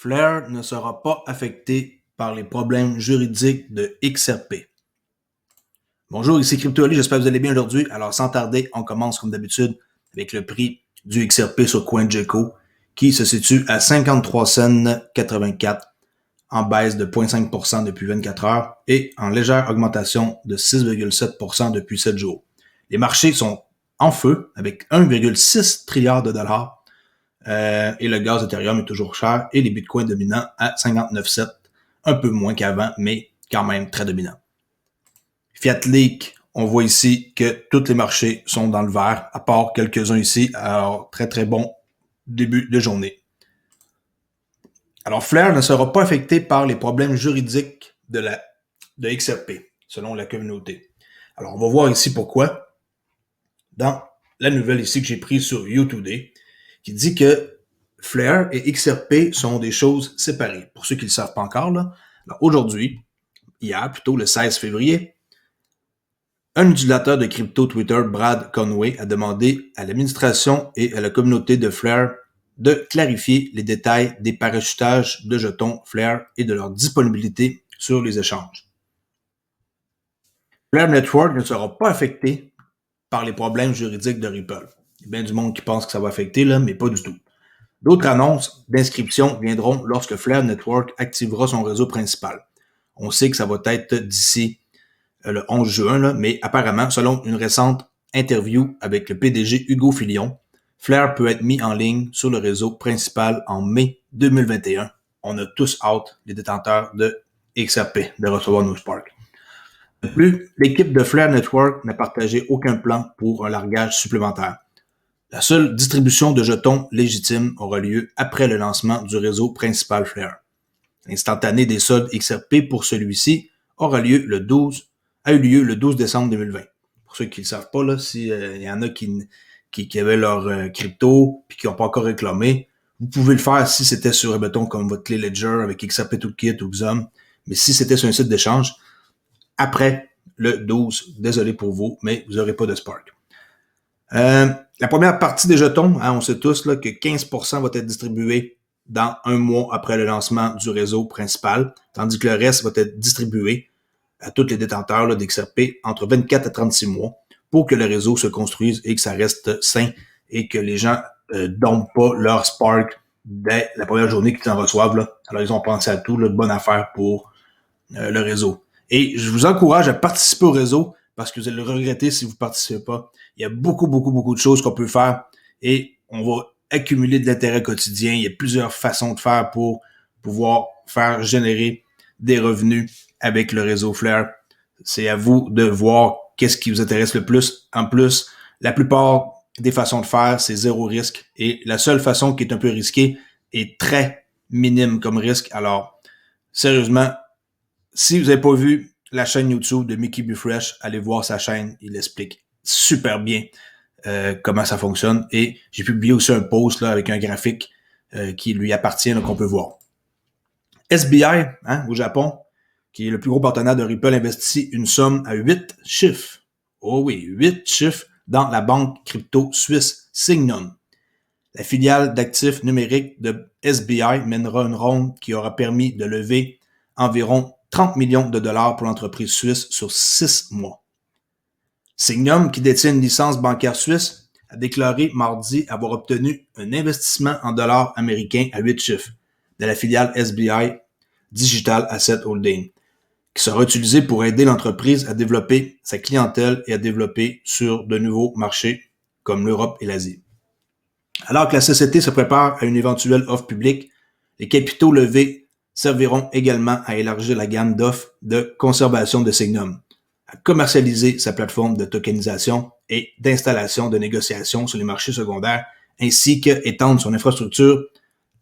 Flare ne sera pas affecté par les problèmes juridiques de XRP. Bonjour, ici CryptoAli, j'espère que vous allez bien aujourd'hui. Alors sans tarder, on commence comme d'habitude avec le prix du XRP sur CoinGecko qui se situe à 53 cents 84 en baisse de 0,5% depuis 24 heures et en légère augmentation de 6,7% depuis 7 jours. Les marchés sont en feu avec 1,6 trilliard de dollars et le gaz Ethereum est toujours cher et les bitcoins dominants à 59,7, un peu moins qu'avant, mais quand même très dominant. Fiat Leak, on voit ici que tous les marchés sont dans le vert, à part quelques-uns ici. Alors, très très bon début de journée. Alors, Flare ne sera pas affecté par les problèmes juridiques de XRP, selon la communauté. Alors, on va voir ici pourquoi. Dans la nouvelle ici que j'ai prise sur U2Day, qui dit que Flare et XRP sont des choses séparées. Pour ceux qui ne le savent pas encore, là. Alors, aujourd'hui, hier, plutôt le 16 février, un utilisateur de crypto Twitter, Brad Conway, a demandé à l'administration et à la communauté de Flare de clarifier les détails des parachutages de jetons Flare et de leur disponibilité sur les échanges. Flare Network ne sera pas affecté par les problèmes juridiques de Ripple. Il y a bien du monde qui pense que ça va affecter, là, mais pas du tout. D'autres annonces d'inscription viendront lorsque Flare Network activera son réseau principal. On sait que ça va être d'ici le 11 juin, là, mais apparemment, selon une récente interview avec le PDG Hugo Filion, Flare peut être mis en ligne sur le réseau principal en mai 2021. On a tous hâte, les détenteurs de XRP, de recevoir nos Spark. De plus, l'équipe de Flare Network n'a partagé aucun plan pour un largage supplémentaire. La seule distribution de jetons légitime aura lieu après le lancement du réseau principal Flare. L'instantané des soldes XRP pour celui-ci a eu lieu le 12 décembre 2020. Pour ceux qui ne le savent pas, là, s'il y en a qui avaient leur crypto et qui n'ont pas encore réclamé, vous pouvez le faire si c'était sur, mettons, comme votre clé Ledger avec XRP Toolkit ou XOM. Mais si c'était sur un site d'échange, après le 12, désolé pour vous, mais vous n'aurez pas de Spark. La première partie des jetons, on sait tous là, que 15% va être distribué dans un mois après le lancement du réseau principal, tandis que le reste va être distribué à tous les détenteurs là, d'XRP entre 24 à 36 mois pour que le réseau se construise et que ça reste sain et que les gens dompent pas leur Spark dès la première journée qu'ils en reçoivent. Là. Alors, ils ont pensé à tout, là, de bonne affaire pour le réseau. Et je vous encourage à participer au réseau parce que vous allez le regretter si vous ne participez pas. Il y a beaucoup de choses qu'on peut faire et on va accumuler de l'intérêt quotidien. Il y a plusieurs façons de faire pour pouvoir faire générer des revenus avec le réseau Flare. C'est à vous de voir qu'est-ce qui vous intéresse le plus. En plus, la plupart des façons de faire, c'est zéro risque. Et la seule façon qui est un peu risquée est très minime comme risque. Alors, sérieusement, si vous n'avez pas vu la chaîne YouTube de Mickey Bufresh, allez voir sa chaîne. Il explique super bien comment ça fonctionne. Et j'ai publié aussi un post là, avec un graphique qui lui appartient, qu'on peut voir. SBI, au Japon, qui est le plus gros partenaire de Ripple, investit une somme à 8 chiffres. Oh oui, 8 chiffres dans la banque crypto suisse Sygnum. La filiale d'actifs numériques de SBI mènera une ronde qui aura permis de lever environ 30 millions de dollars pour l'entreprise suisse sur 6 mois. Sygnum, qui détient une licence bancaire suisse, a déclaré mardi avoir obtenu un investissement en dollars américains à 8 chiffres de la filiale SBI Digital Asset Holding, qui sera utilisé pour aider l'entreprise à développer sa clientèle et à développer sur de nouveaux marchés comme l'Europe et l'Asie. Alors que la société se prépare à une éventuelle offre publique, les capitaux levés serviront également à élargir la gamme d'offres de conservation de Sygnum, à commercialiser sa plateforme de tokenisation et d'installation de négociations sur les marchés secondaires, ainsi qu'étendre son infrastructure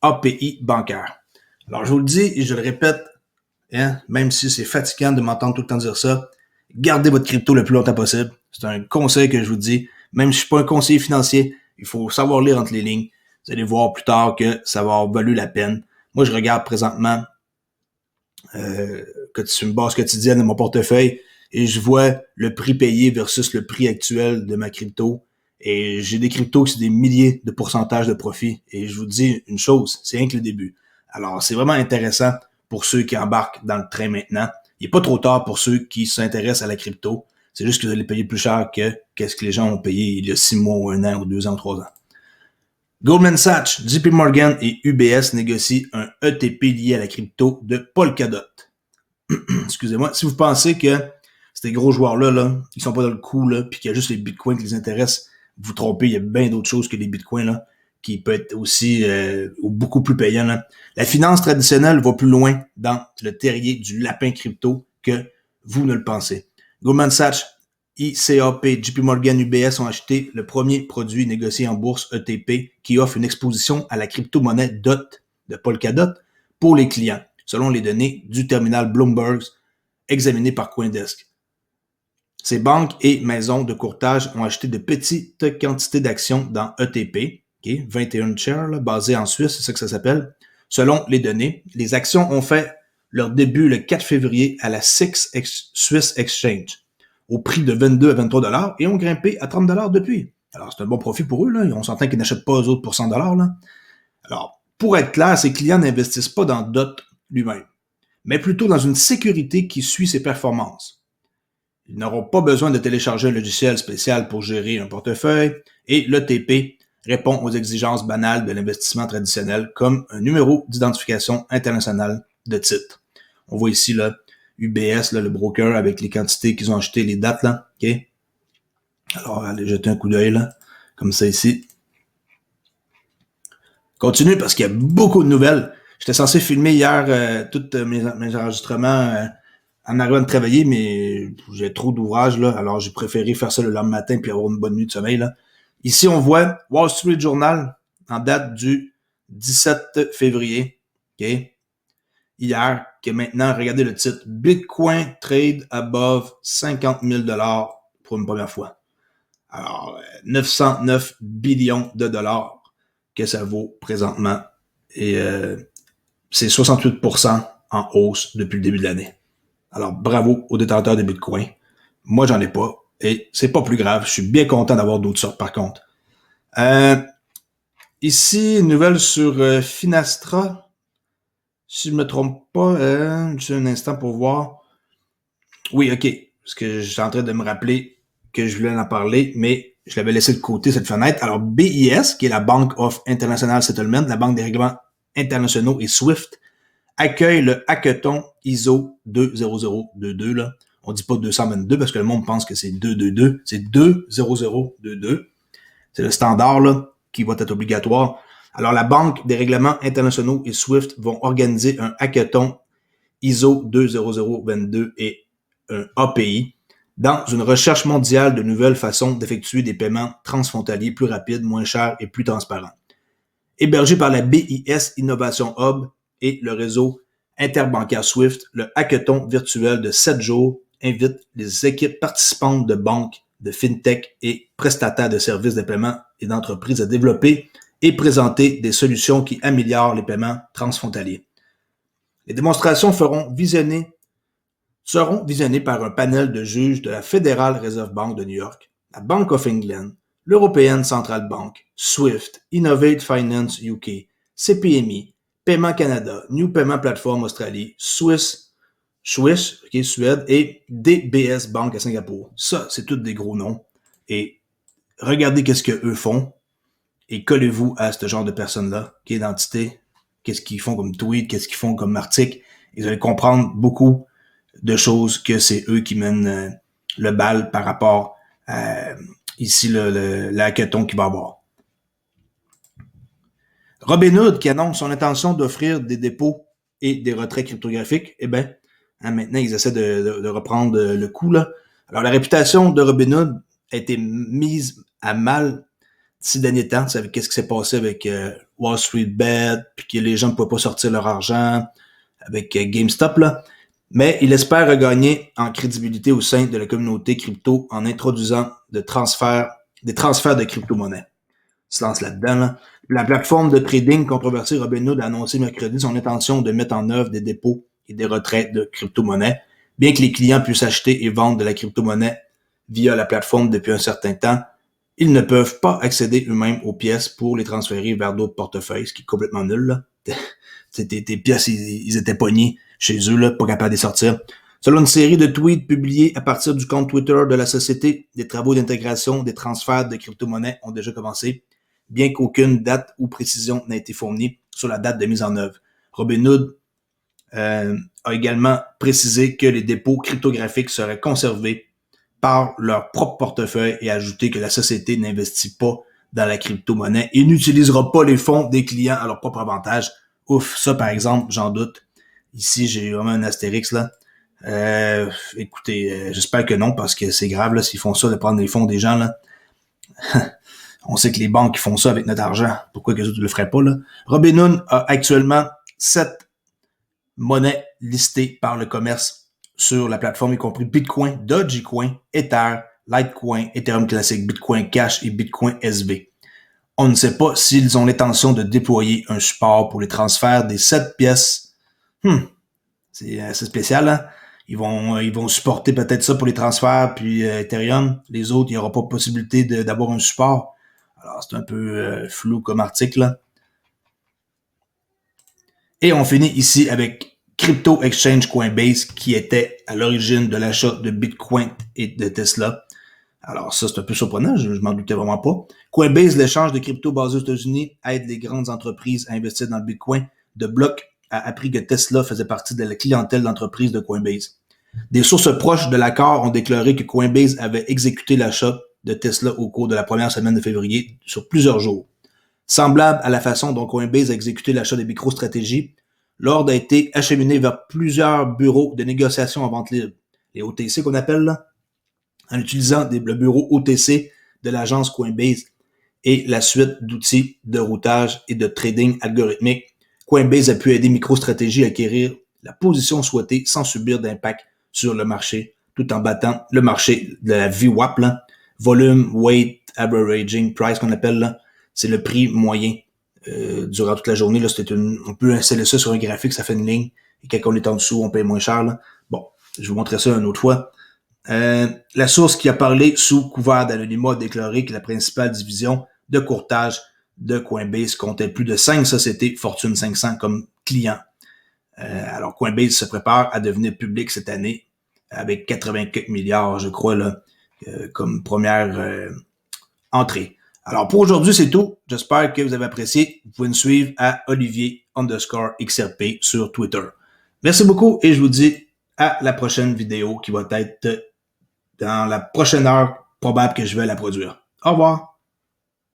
API bancaire. Alors je vous le dis et je le répète, même si c'est fatigant de m'entendre tout le temps dire ça, gardez votre crypto le plus longtemps possible. C'est un conseil que je vous dis. Même si je suis pas un conseiller financier, il faut savoir lire entre les lignes. Vous allez voir plus tard que ça va avoir valu la peine. Moi, je regarde présentement une base quotidienne de mon portefeuille et je vois le prix payé versus le prix actuel de ma crypto. Et j'ai des cryptos qui sont des milliers de pourcentages de profit. Et je vous dis une chose, c'est rien que le début. Alors, c'est vraiment intéressant pour ceux qui embarquent dans le train maintenant. Il n'est pas trop tard pour ceux qui s'intéressent à la crypto. C'est juste que vous allez payer plus cher que qu'est-ce que les gens ont payé il y a 6 mois ou 1 an ou 2 ans ou 3 ans. Goldman Sachs, JP Morgan et UBS négocient un ETP lié à la crypto de Polkadot. Excusez-moi. Si vous pensez que ces gros joueurs-là, là, ils sont pas dans le coup, là, puis qu'il y a juste les bitcoins qui les intéressent, vous trompez, il y a bien d'autres choses que les bitcoins, là, qui peut être aussi beaucoup plus payant. Là. La finance traditionnelle va plus loin dans le terrier du lapin crypto que vous ne le pensez. Goldman Sachs, ICAP, JP Morgan, UBS ont acheté le premier produit négocié en bourse ETP qui offre une exposition à la crypto-monnaie DOT de Polkadot pour les clients, selon les données du terminal Bloomberg examiné par CoinDesk. Ces banques et maisons de courtage ont acheté de petites quantités d'actions dans ETP, okay, 21 shares, là, basé en Suisse, c'est ça que ça s'appelle. Selon les données, les actions ont fait leur début le 4 février à la SIX Swiss Exchange, au prix de 22 à 23 $ et ont grimpé à 30 $ depuis. Alors, c'est un bon profit pour eux, là. On s'entend qu'ils n'achètent pas eux autres pour 100 $, là. Alors, pour être clair, ces clients n'investissent pas dans DOT lui-même, mais plutôt dans une sécurité qui suit ses performances. Ils n'auront pas besoin de télécharger un logiciel spécial pour gérer un portefeuille et l'ETP répond aux exigences banales de l'investissement traditionnel comme un numéro d'identification international de titre. On voit ici là, UBS, là, le broker, avec les quantités qu'ils ont achetées, les dates. Là, okay? Alors, allez jeter un coup d'œil, là, comme ça ici. Continue parce qu'il y a beaucoup de nouvelles. J'étais censé filmer hier tous mes enregistrements en arrivant de travailler, mais j'ai trop d'ouvrages, là. Alors, j'ai préféré faire ça le lendemain matin puis avoir une bonne nuit de sommeil, là. Ici, on voit Wall Street Journal en date du 17 février. OK? Hier, que maintenant, regardez le titre. Bitcoin trade above 50 000 $ pour une première fois. Alors, 909 billions de dollars que ça vaut présentement. Et c'est 68% en hausse depuis le début de l'année. Alors, bravo aux détenteurs de Bitcoin. Moi, j'en ai pas. Et c'est pas plus grave. Je suis bien content d'avoir d'autres sortes, par contre. Ici, une nouvelle sur Finastra. Si je me trompe pas, juste un instant pour voir. Oui, OK. Parce que je suis en train de me rappeler que je voulais en parler, mais je l'avais laissé de côté, cette fenêtre. Alors, BIS, qui est la Bank of International Settlement, la Banque des règlements internationaux, et SWIFT, accueille le hackathon ISO 20022, là. On dit pas 222 parce que le monde pense que c'est 222. C'est 20022. C'est le standard, là, qui va être obligatoire. Alors, la Banque des règlements internationaux et SWIFT vont organiser un hackathon ISO 20022 et un API dans une recherche mondiale de nouvelles façons d'effectuer des paiements transfrontaliers plus rapides, moins chers et plus transparents. Hébergé par la BIS Innovation Hub et le réseau interbancaire SWIFT, le hackathon virtuel de 7 jours invite les équipes participantes de banques, de fintech et prestataires de services de paiement et d'entreprises à développer et présenter des solutions qui améliorent les paiements transfrontaliers. Les démonstrations seront visionnées par un panel de juges de la Federal Reserve Bank de New York, la Bank of England, l'European Central Bank, SWIFT, Innovate Finance UK, CPMI, Paiement Canada, New Payment Platform Australie, Swiss, okay, Suède et DBS Bank à Singapour. Ça, c'est tous des gros noms. Et regardez qu'est-ce qu'eux font et collez-vous à ce genre de personnes-là, qui est d'identité, qu'est-ce qu'ils font comme tweet, qu'est-ce qu'ils font comme article. Et vous allez comprendre beaucoup de choses que c'est eux qui mènent le bal par rapport à ici le hackathon qu'il va avoir. Robinhood qui annonce son intention d'offrir des dépôts et des retraits cryptographiques, eh bien, maintenant ils essaient de reprendre le coup là. Alors la réputation de Robinhood a été mise à mal ces derniers temps. Vous savez qu'est-ce qui s'est passé avec Wall Street Bet, puis que les gens ne pouvaient pas sortir leur argent avec GameStop là. Mais il espère regagner en crédibilité au sein de la communauté crypto en introduisant des transferts de crypto-monnaies. Il se lance là-dedans. Là. La plateforme de trading controversée Robinhood a annoncé mercredi son intention de mettre en œuvre des dépôts et des retraits de crypto-monnaies, bien que les clients puissent acheter et vendre de la crypto-monnaie via la plateforme depuis un certain temps. Ils ne peuvent pas accéder eux-mêmes aux pièces pour les transférer vers d'autres portefeuilles, ce qui est complètement nul. Là. tes pièces, ils étaient pognés chez eux, là, pas capables de les sortir. Selon une série de tweets publiés à partir du compte Twitter de la société, des travaux d'intégration des transferts de crypto-monnaies ont déjà commencé, bien qu'aucune date ou précision n'a été fournie sur la date de mise en œuvre. Robinhood a également précisé que les dépôts cryptographiques seraient conservés par leur propre portefeuille et ajouté que la société n'investit pas dans la crypto-monnaie et n'utilisera pas les fonds des clients à leur propre avantage. Ouf, ça par exemple, j'en doute. Ici, j'ai vraiment un astérix là. Écoutez, j'espère que non, parce que c'est grave là s'ils font ça de prendre les fonds des gens là. On sait que les banques font ça avec notre argent. Pourquoi que les autres ne le feraient pas là? Robinhood a actuellement 7 monnaies listées par le commerce sur la plateforme, y compris Bitcoin, Dogecoin, Ether, Litecoin, Ethereum classique, Bitcoin Cash et Bitcoin SV. On ne sait pas s'ils ont l'intention de déployer un support pour les transferts des 7 pièces. C'est assez spécial, hein? Ils vont supporter peut-être ça pour les transferts, puis Ethereum. Les autres, il n'y aura pas possibilité d'avoir un support. Alors, c'est un peu flou comme article, là. Et on finit ici avec Crypto Exchange Coinbase, qui était à l'origine de l'achat de Bitcoin et de Tesla. Alors ça, c'est un peu surprenant, je m'en doutais vraiment pas. Coinbase, l'échange de crypto basé aux États-Unis, aide les grandes entreprises à investir dans le Bitcoin. De Block a appris que Tesla faisait partie de la clientèle d'entreprise de Coinbase. Des sources proches de l'accord ont déclaré que Coinbase avait exécuté l'achat de Tesla au cours de la première semaine de février sur plusieurs jours. Semblable à la façon dont Coinbase a exécuté l'achat de MicroStrategy, l'ordre a été acheminé vers plusieurs bureaux de négociation en vente libre, les OTC qu'on appelle là, en utilisant le bureau OTC de l'agence Coinbase et la suite d'outils de routage et de trading algorithmique. Coinbase a pu aider MicroStrategy à acquérir la position souhaitée sans subir d'impact sur le marché, tout en battant le marché de la VWAP, là, Volume Weight Averaging Price qu'on appelle là. C'est le prix moyen durant toute la journée. Là, on peut installer ça sur un graphique, ça fait une ligne. Et quand on est en dessous, on paye moins cher. Là. Bon, je vais vous montrer ça une autre fois. La source qui a parlé sous couvert d'anonymat a déclaré que la principale division de courtage de Coinbase comptait plus de 5 sociétés Fortune 500 comme clients. Alors Coinbase se prépare à devenir public cette année avec 84 milliards, je crois, là, comme première entrée. Alors pour aujourd'hui, c'est tout. J'espère que vous avez apprécié. Vous pouvez me suivre à Olivier_XRP sur Twitter. Merci beaucoup et je vous dis à la prochaine vidéo qui va être dans la prochaine heure probable que je vais la produire. Au revoir.